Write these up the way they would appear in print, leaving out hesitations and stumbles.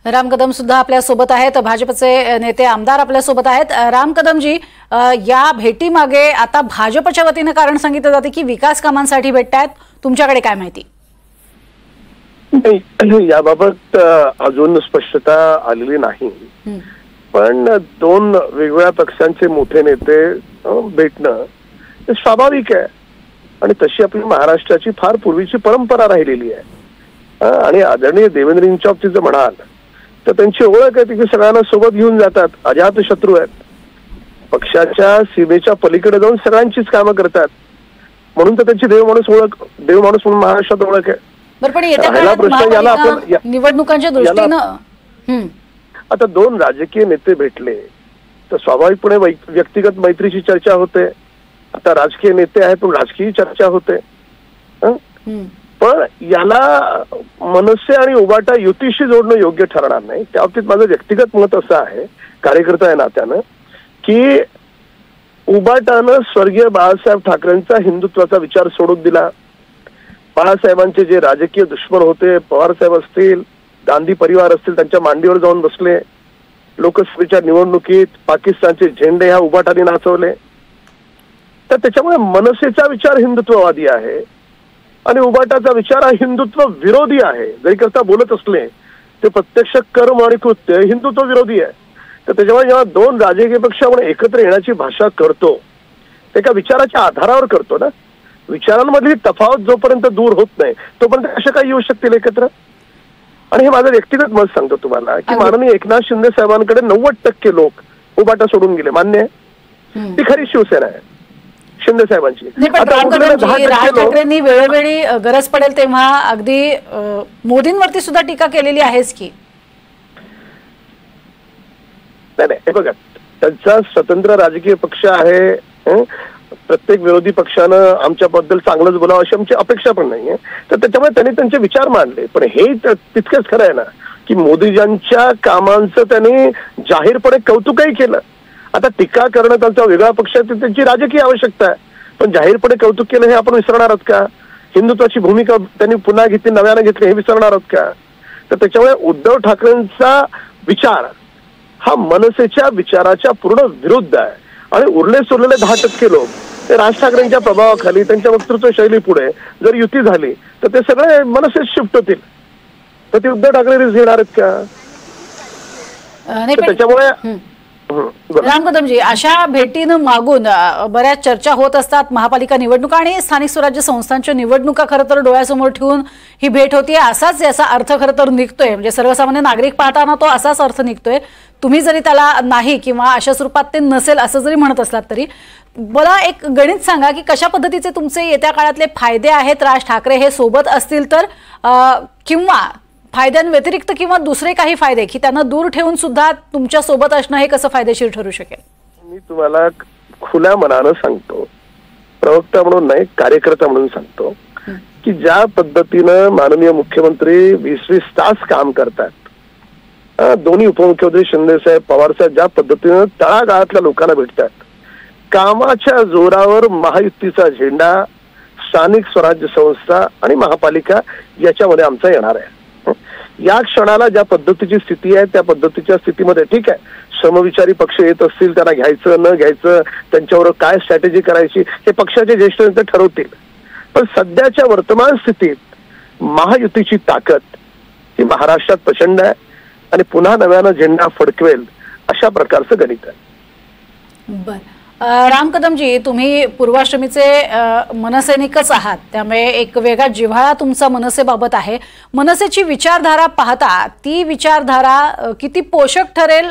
राम कदम सुद्धा आपल्या सोबत आहेत, भाजपचे नेते आमदार आपल्या सोबत आहेत। राम कदमजी, या भेटीमागे आता भाजपच्या वतीने कारण सांगितलं जाते की विकास कामांसाठी भेटतायत, तुमच्याकडे काय माहिती? याबाबत अजून स्पष्टता आलेली नाही, पण दोन वेगवेगळ्या पक्षांचे मोठे नेते भेटणं हे स्वाभाविक आहे आणि तशी आपली महाराष्ट्राची फार पूर्वीची परंपरा राहिलेली आहे। आणि आदरणीय देवेंद्रजींच्या बाबतीत जर म्हणाल तर त्यांची ओळख आहे की सगळ्यांना सोबत घेऊन जातात, अजात शत्रू आहेत, पक्षाच्या सीमेच्या पलीकडे जाऊन सगळ्यांचीच कामं करतात, म्हणून तर त्यांची देव माणूस म्हणून महाराष्ट्रात ओळख आहे। निवडणुकांच्या दृष्टीनं आता दोन राजकीय नेते भेटले तर स्वाभाविकपणे व्यक्तिगत मैत्रीची चर्चा होते। आता राजकीय नेते आहेत पण राजकीय चर्चा होते, पण याला मनसे आणि उबाटा युतीशी जोडणं योग्य ठरणार नाही। त्या बाबतीत माझं व्यक्तिगत मत असं आहे, कार्यकर्ता आहे नात्यानं, की उबाटानं स्वर्गीय बाळासाहेब ठाकरेंचा हिंदुत्वाचा विचार सोडून दिला। बाळासाहेबांचे जे राजकीय दुश्मन होते, पवार साहेब असतील, गांधी परिवार असतील, त्यांच्या मांडीवर जाऊन बसले। लोकसभेच्या निवडणुकीत पाकिस्तानचे झेंडे ह्या उबाटाने नाचवले, तर त्याच्यामुळे मनसेचा विचार हिंदुत्ववादी आहे आणि उबाटाचा विचार हा हिंदुत्व विरोधी आहे। जरी करता बोलत असले ते प्रत्यक्ष कर्म आणि कृत्य हिंदुत्व विरोधी आहे। तर त्याच्यामुळे जेव्हा दोन राजकीय पक्ष आपण एकत्र येण्याची भाषा करतो ते एका विचाराच्या आधारावर करतो ना। विचारांमधली तफावत जोपर्यंत दूर होत नाही तोपर्यंत कशा काही येऊ शकतील एकत्र। आणि हे माझं व्यक्तिगत मत सांगतो तुम्हाला की माननीय एकनाथ शिंदे साहेबांकडे 90% लोक उबाटा सोडून गेले, मान्य आहे, ती खरी शिवसेना आहे शिंदे साहेबांची। राज ठाकरेंनी वेळोवेळी गरज पडेल तेव्हा अगदी मोदींवरती सुद्धा टीका केलेली आहेच की? नाही, हे बघा, त्यांचा स्वतंत्र राजकीय पक्ष आहे, प्रत्येक विरोधी पक्षानं आमच्याबद्दल चांगलंच बोलावं अशी आमची अपेक्षा पण नाहीये। तर त्याच्यामुळे त्यांनी त्यांचे विचार मांडले, पण हे तितकंच खरं आहे ना की मोदीजींच्या कामांचं त्यांनी जाहीरपणे कौतुकही केलं। आता टीका करणं त्यांचा वेगळा पक्ष आहे, त्यांची राजकीय आवश्यकता आहे, पण जाहीरपणे कौतुक केलं हे आपण विसरणार आहोत का? हिंदुत्वाची भूमिका त्यांनी पुन्हा घेतली, नव्यानं घेतली, हे विसरणार आहोत का? तर त्याच्यामुळे उद्धव ठाकरेंचा विचार हा मनसेच्या विचाराच्या पूर्ण विरुद्ध आहे आणि उरले सोडलेले 10% लोक ते राज ठाकरेंच्या प्रभावाखाली, त्यांच्या वक्तृत्व शैली पुढे जर युती झाली तर ते सगळे मनसेत शिफ्ट होतील, तर ते उद्धव ठाकरे रिस्क घेणार आहेत का? त्याच्यामुळे राम कदमजी, अशा भेटीनं मागून बऱ्याच चर्चा होत असतात। महापालिका निवडणुका आणि स्थानिक स्वराज्य संस्थांच्या निवडणुका खरं तर डोळ्यासमोर ठेवून ही भेट होती, असाच याचा अर्थ खरं तर निघतोय, म्हणजे सर्वसामान्य नागरिक पाहताना तो असाच अर्थ निघतोय। तुम्ही जरी त्याला नाही किंवा अशा स्वरूपात ते नसेल असं जरी म्हणत असलात तरी मला एक गणित सांगा की कशा पद्धतीचे तुमचे येत्या काळातले फायदे आहेत राज ठाकरे हे सोबत असतील तर, किंवा फायद्यांव्यतिरिक्त किंवा दुसरे काही फायदे की त्यांना दूर ठेवून सुद्धा तुमच्या सोबत असणं हे कसं फायदेशीर ठरू शकेल? मी तुम्हाला खुल्या मनानं सांगतो, प्रवक्ता म्हणून नाही, कार्यकर्ता म्हणून सांगतो की ज्या पद्धतीनं माननीय मुख्यमंत्री 20-20 तास काम करतात, दोन्ही उपमुख्यमंत्री शिंदे साहेब, पवार साहेब ज्या पद्धतीनं तळागाळातल्या लोकांना भेटतात, कामाच्या जोरावर महायुतीचा झेंडा, स्थानिक स्वराज्य संस्था आणि महापालिका याच्यामध्ये आमचा येणार आहे। या क्षणाला ज्या पद्धतीची स्थिती आहे त्या पद्धतीच्या स्थितीमध्ये ठीक आहे, समविचारी पक्ष येत असतील, त्यांना घ्यायचं न घ्यायचं, त्यांच्यावर काय स्ट्रॅटेजी करायची हे पक्षाचे ज्येष्ठ नेते ठरवतील, पण सध्याच्या वर्तमान स्थितीत महायुतीची ताकद ही महाराष्ट्रात प्रचंड आहे आणि पुन्हा नव्यानं झेंडा फडकवेल अशा प्रकारचं गणित आहे। बर, राम कदमजी, तुम्ही पूर्वाश्रमीचे मनसैनिकच आहात, त्यामुळे एक वेगळा जिव्हाळा तुमचा मनसेबाबत आहे। मनसेची विचारधारा पाहता ती विचारधारा किती पोषक ठरेल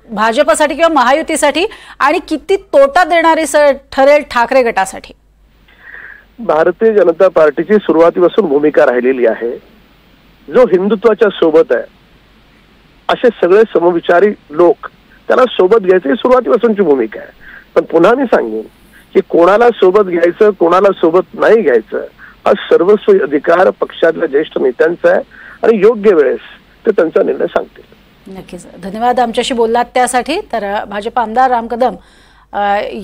भाजपसाठी किंवा महायुतीसाठी आणि किती तोटा देणारी ठरेल ठाकरे गटासाठी? भारतीय जनता पार्टीची सुरुवातीपासून भूमिका राहिलेली आहे, जो हिंदुत्वाच्या सोबत आहे असे सगळे समविचारी लोक त्यांना सोबत घ्यायची सुरुवातीपासूनची भूमिका आहे। पण पुन्हा मी सांगेन की कोणाला सोबत घ्यायचं कोणाला सोबत नाही घ्यायचं हा सर्वस्व अधिकार पक्षातल्या ज्येष्ठ नेत्यांचा आहे आणि योग्य वेळेस ते त्यांचा निर्णय सांगतील। नक्कीच, धन्यवाद आमच्याशी बोललात त्यासाठी। तर भाजप आमदार राम कदम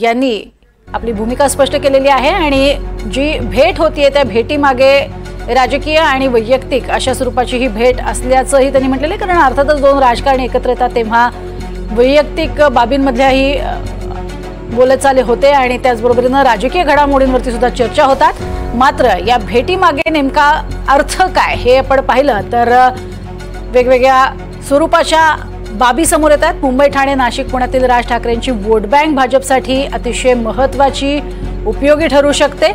यांनी आपली भूमिका स्पष्ट केलेली आहे आणि जी भेट होतीये त्या भेटीमागे राजकीय आणि वैयक्तिक अशा स्वरूपाची ही भेट असल्याचंही त्यांनी म्हटलेलं आहे, कारण अर्थातच दोन राजकारणी एकत्र येतात तेव्हा वैयक्तिक बाबींमधल्याही बोलचाली होते आणि त्याचबरोबरीनं राजकीय घडामोडींवरती सुद्धा चर्चा होतात। मात्र या भेटीमागे नेमका अर्थ काय हे आपण पाहिलं तर वेगवेगळ्या स्वरूपाच्या बाबी समोर येतात। मुंबई, ठाणे, नाशिक, पुण्यातील राज ठाकरेंची वोट बँक भाजपसाठी अतिशय महत्त्वाची, उपयोगी ठरू शकते।